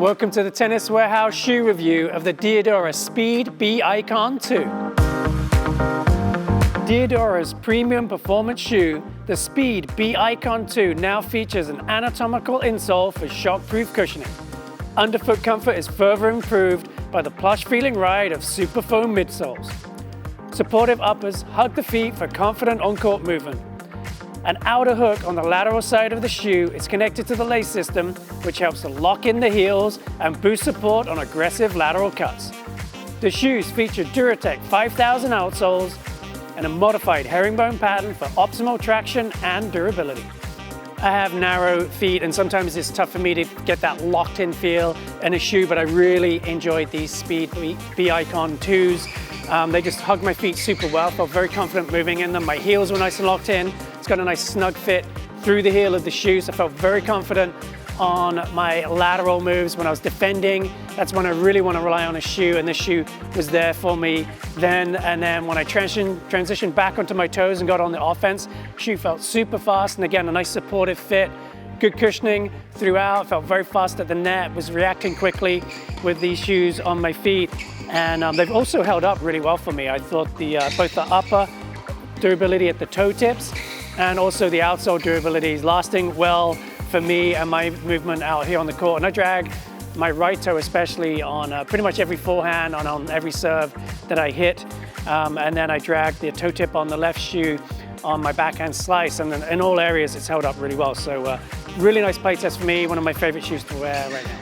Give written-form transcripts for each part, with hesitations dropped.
Welcome to the Tennis Warehouse shoe review of the Diadora Speed B Icon 2. Diadora's premium performance shoe, the Speed B Icon 2 now features an anatomical insole for shock-proof cushioning. Underfoot comfort is further improved by the plush-feeling ride of Superfoam midsoles. Supportive uppers hug the feet for confident on-court movement. An outer hook on the lateral side of the shoe is connected to the lace system, which helps to lock in the heels and boost support on aggressive lateral cuts. The shoes feature Duratec 5000 outsoles and a modified herringbone pattern for optimal traction and durability. I have narrow feet and sometimes it's tough for me to get that locked-in feel in a shoe, but I really enjoyed these Speed B Icon 2s. They just hug my feet super well, felt very confident moving in them. My heels were nice and locked in. It's got a nice snug fit through the heel of the shoe, so I felt very confident on my lateral moves when I was defending. That's when I really want to rely on a shoe, and this shoe was there for me then. And then when I transitioned back onto my toes and got on the offense, shoe felt super fast, and again, a nice supportive fit. Good cushioning throughout, felt very fast at the net, was reacting quickly with these shoes on my feet. And they've also held up really well for me. I thought both the upper durability at the toe tips and also the outsole durability is lasting well for me and my movement out here on the court. And I drag my right toe especially on pretty much every forehand, on every serve that I hit. And then I drag the toe tip on the left shoe on my backhand slice, and in all areas it's held up really well. So really nice play test for me, one of my favorite shoes to wear right now.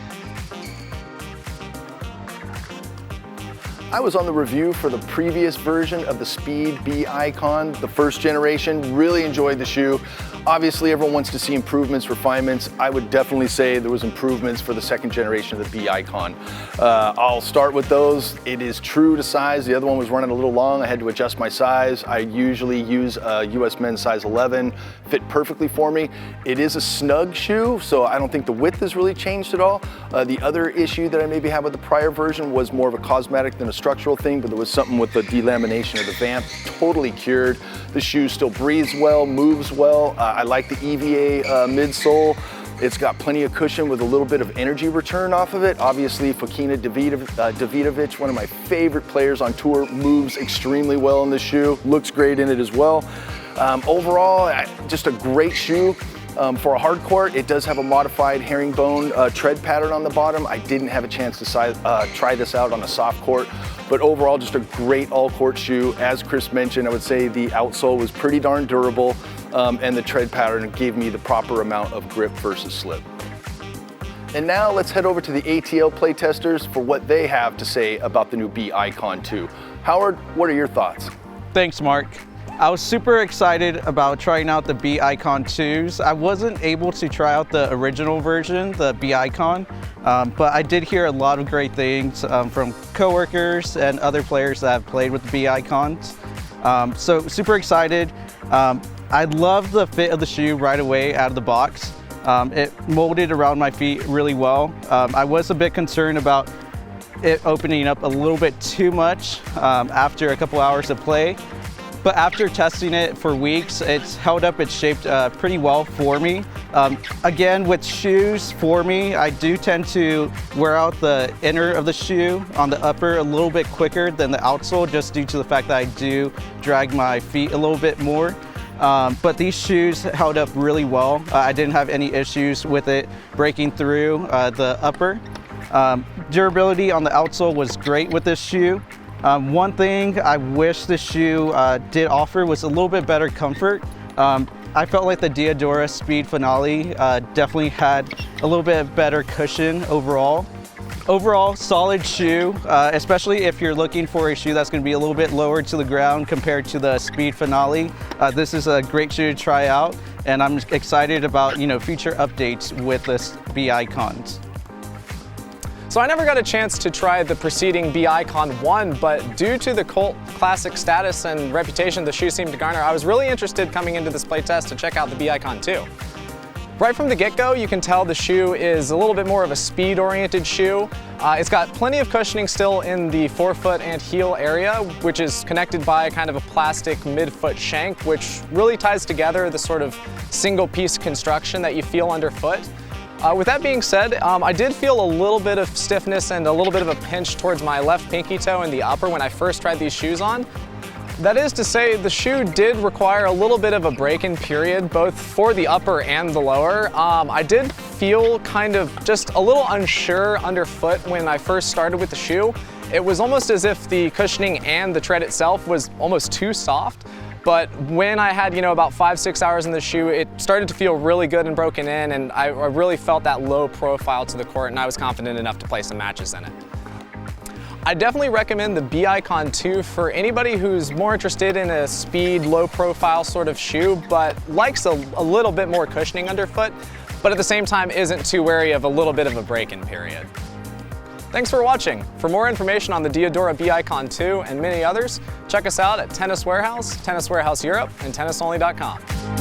I was on the review for the previous version of the Speed B Icon, the first generation. Really enjoyed the shoe. Obviously, everyone wants to see improvements, refinements. I would definitely say there was improvements for the second generation of the B Icon. I'll start with those. It is true to size. The other one was running a little long. I had to adjust my size. I usually use a US men's size 11. Fit perfectly for me. It is a snug shoe, so I don't think the width has really changed at all. The other issue that I maybe had with the prior version was more of a cosmetic than a structural thing, but there was something with the delamination of the vamp. Totally cured. The shoe still breathes well, moves well. I like the EVA midsole. It's got plenty of cushion with a little bit of energy return off of it. Obviously, Fokina Davidovich, one of my favorite players on tour, moves extremely well in the shoe. Looks great in it as well. Overall, just a great shoe. For a hard court, it does have a modified herringbone tread pattern on the bottom. I didn't have a chance to try this out on a soft court, but overall just a great all-court shoe. As Chris mentioned, I would say the outsole was pretty darn durable, and the tread pattern gave me the proper amount of grip versus slip. And now let's head over to the ATL playtesters for what they have to say about the new B Icon 2. Howard, what are your thoughts? Thanks, Mark. I was super excited about trying out the B Icon 2s. I wasn't able to try out the original version, the B Icon, but I did hear a lot of great things from coworkers and other players that have played with the B Icons. So super excited. I love the fit of the shoe right away out of the box. It molded around my feet really well. I was a bit concerned about it opening up a little bit too much after a couple hours of play. But after testing it for weeks, it's held up its shape pretty well for me. Again, with shoes for me, I do tend to wear out the inner of the shoe on the upper a little bit quicker than the outsole, just due to the fact that I do drag my feet a little bit more. But these shoes held up really well. I didn't have any issues with it breaking through the upper. Durability on the outsole was great with this shoe. One thing I wish this shoe did offer was a little bit better comfort. I felt like the Diadora Speed Finale definitely had a little bit better cushion overall. Overall, solid shoe, especially if you're looking for a shoe that's going to be a little bit lower to the ground compared to the Speed Finale. This is a great shoe to try out, and I'm excited about future updates with this B Icons. So I never got a chance to try the preceding B Icon 1, but due to the cult classic status and reputation the shoe seemed to garner, I was really interested coming into this playtest to check out the B Icon 2. Right from the get-go, you can tell the shoe is a little bit more of a speed-oriented shoe. It's got plenty of cushioning still in the forefoot and heel area, which is connected by kind of a plastic midfoot shank, which really ties together the sort of single-piece construction that you feel underfoot. With that being said, I did feel a little bit of stiffness and a little bit of a pinch towards my left pinky toe in the upper when I first tried these shoes on. That is to say, the shoe did require a little bit of a break-in period, both for the upper and the lower. I did feel kind of just a little unsure underfoot when I first started with the shoe. It was almost as if the cushioning and the tread itself was almost too soft. But when I had, about 5-6 hours in the shoe, it started to feel really good and broken in, and I really felt that low profile to the court, and I was confident enough to play some matches in it. I definitely recommend the B-Icon 2 for anybody who's more interested in a speed, low profile sort of shoe, but likes a little bit more cushioning underfoot, but at the same time isn't too wary of a little bit of a break-in period. Thanks for watching. For more information on the Diadora B-Icon 2 and many others, check us out at Tennis Warehouse, Tennis Warehouse Europe, and tennisonly.com.